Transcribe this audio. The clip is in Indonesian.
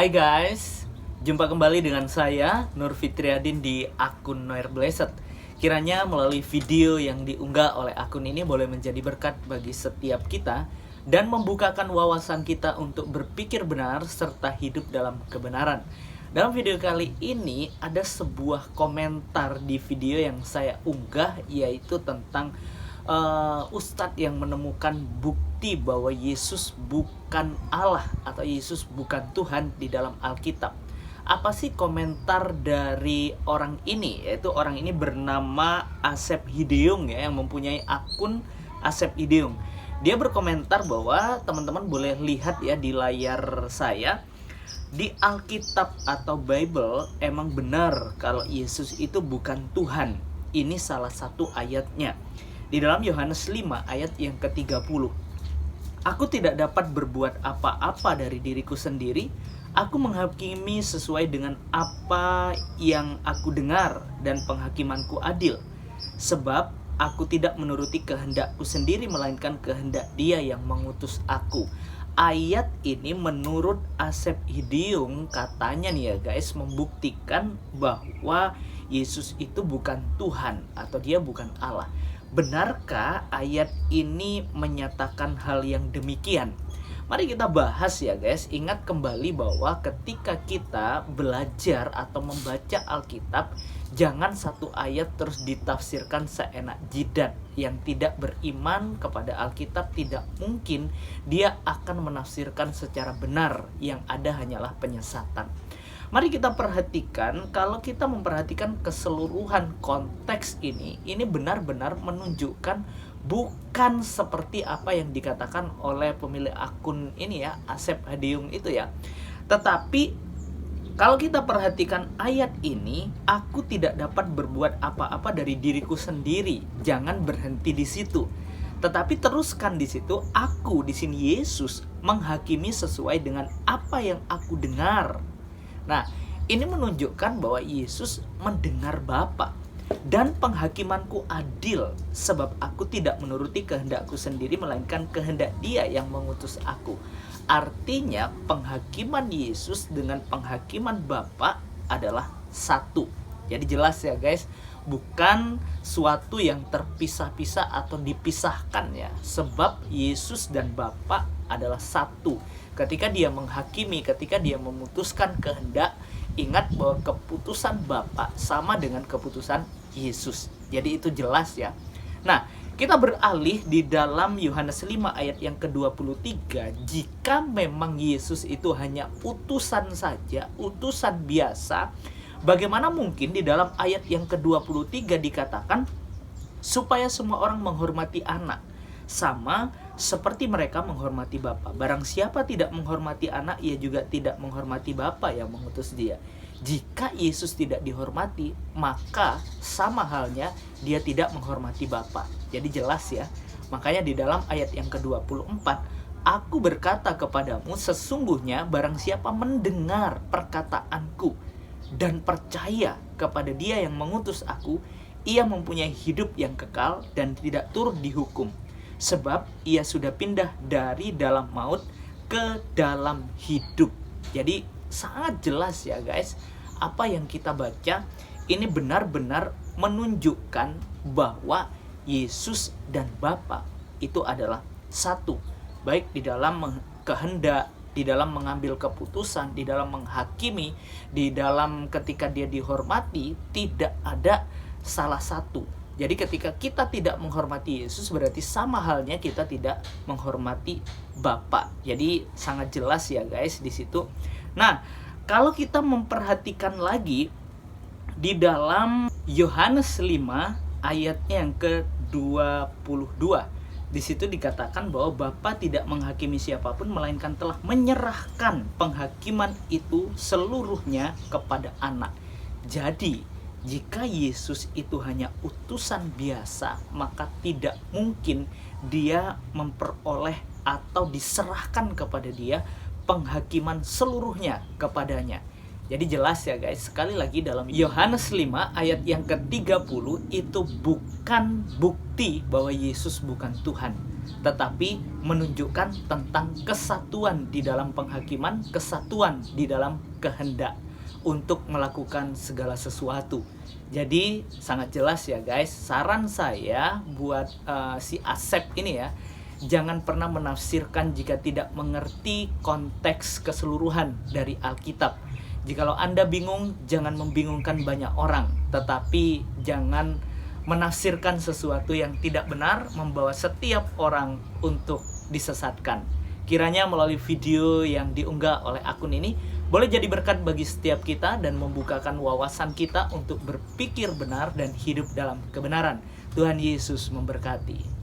Hai guys, jumpa kembali dengan saya Nur Fitriadin di akun Noir Blessed. Kiranya melalui video yang diunggah oleh akun ini boleh menjadi berkat bagi setiap kita dan membukakan wawasan kita untuk berpikir benar serta hidup dalam kebenaran. Dalam video kali ini ada sebuah komentar di video yang saya unggah, yaitu tentang Ustadz yang menemukan bukti bahwa Yesus bukan Allah atau Yesus bukan Tuhan di dalam Alkitab. Apa sih komentar dari orang ini? Yaitu orang ini bernama Asep Hideung ya, yang mempunyai akun Asep Hideung. Dia berkomentar bahwa teman-teman boleh lihat ya di layar saya, di Alkitab atau Bible emang benar kalau Yesus itu bukan Tuhan. Ini salah satu ayatnya. Di dalam Yohanes 5 ayat yang ke-30. Aku tidak dapat berbuat apa-apa dari diriku sendiri. Aku menghakimi sesuai dengan apa yang aku dengar, dan penghakimanku adil. Sebab aku tidak menuruti kehendakku sendiri, melainkan kehendak Dia yang mengutus aku. Ayat ini menurut Asep Hideung katanya nih ya guys, membuktikan bahwa Yesus itu bukan Tuhan atau Dia bukan Allah. Benarkah ayat ini menyatakan hal yang demikian? Mari kita bahas ya guys. Ingat kembali bahwa ketika kita belajar atau membaca Alkitab, jangan satu ayat terus ditafsirkan seenak jidat. Yang tidak beriman kepada Alkitab tidak mungkin dia akan menafsirkan secara benar. Yang ada hanyalah penyesatan. Mari kita perhatikan, kalau kita memperhatikan keseluruhan konteks ini benar-benar menunjukkan bukan seperti apa yang dikatakan oleh pemilik akun ini ya, Asep Hideung itu ya. Tetapi kalau kita perhatikan ayat ini, aku tidak dapat berbuat apa-apa dari diriku sendiri. Jangan berhenti di situ. Tetapi teruskan di situ, aku di sini Yesus menghakimi sesuai dengan apa yang aku dengar. Nah, ini menunjukkan bahwa Yesus mendengar Bapa. Dan penghakimanku adil, sebab aku tidak menuruti kehendakku sendiri, melainkan kehendak Dia yang mengutus aku. Artinya penghakiman Yesus dengan penghakiman Bapa adalah satu. Jadi jelas ya guys, bukan suatu yang terpisah-pisah atau dipisahkan ya. Sebab Yesus dan Bapa adalah satu. Ketika Dia menghakimi, ketika Dia memutuskan kehendak, ingat bahwa keputusan Bapa sama dengan keputusan Yesus. Jadi itu jelas ya. Nah, kita beralih di dalam Yohanes 5 ayat yang ke-23. Jika memang Yesus itu hanya utusan saja, utusan biasa, bagaimana mungkin di dalam ayat yang ke-23 dikatakan supaya semua orang menghormati anak sama seperti mereka menghormati Bapa. Barang siapa tidak menghormati anak, ia juga tidak menghormati Bapa yang mengutus dia. Jika Yesus tidak dihormati, maka sama halnya dia tidak menghormati Bapa. Jadi jelas ya. Makanya di dalam ayat yang ke-24, aku berkata kepadamu, sesungguhnya barang siapa mendengar perkataanku dan percaya kepada Dia yang mengutus aku, ia mempunyai hidup yang kekal dan tidak turut dihukum. Sebab ia sudah pindah dari dalam maut ke dalam hidup. Jadi sangat jelas ya guys, apa yang kita baca ini benar-benar menunjukkan bahwa Yesus dan Bapa itu adalah satu. Baik di dalam kehendak, di dalam mengambil keputusan, di dalam menghakimi, di dalam ketika Dia dihormati, tidak ada salah satu. Jadi ketika kita tidak menghormati Yesus, berarti sama halnya kita tidak menghormati Bapa. Jadi sangat jelas ya guys di situ. Nah, kalau kita memperhatikan lagi di dalam Yohanes 5 ayatnya yang ke-22, di situ dikatakan bahwa Bapa tidak menghakimi siapapun, melainkan telah menyerahkan penghakiman itu seluruhnya kepada Anak. Jadi jika Yesus itu hanya utusan biasa, maka tidak mungkin Dia memperoleh atau diserahkan kepada Dia penghakiman seluruhnya kepadanya. Jadi jelas ya guys, sekali lagi dalam Yohanes 5 ayat yang ke-30 itu bukan bukti bahwa Yesus bukan Tuhan. tetapi menunjukkan tentang kesatuan di dalam penghakiman, kesatuan di dalam kehendak untuk melakukan segala sesuatu. Jadi sangat jelas ya guys, saran saya buat si Asep ini ya, jangan pernah menafsirkan jika tidak mengerti konteks keseluruhan dari Alkitab. Jikalau Anda bingung, jangan membingungkan banyak orang, tetapi jangan menafsirkan sesuatu yang tidak benar, membawa setiap orang untuk disesatkan. Kiranya melalui video yang diunggah oleh akun ini boleh jadi berkat bagi setiap kita dan membukakan wawasan kita untuk berpikir benar dan hidup dalam kebenaran. Tuhan Yesus memberkati.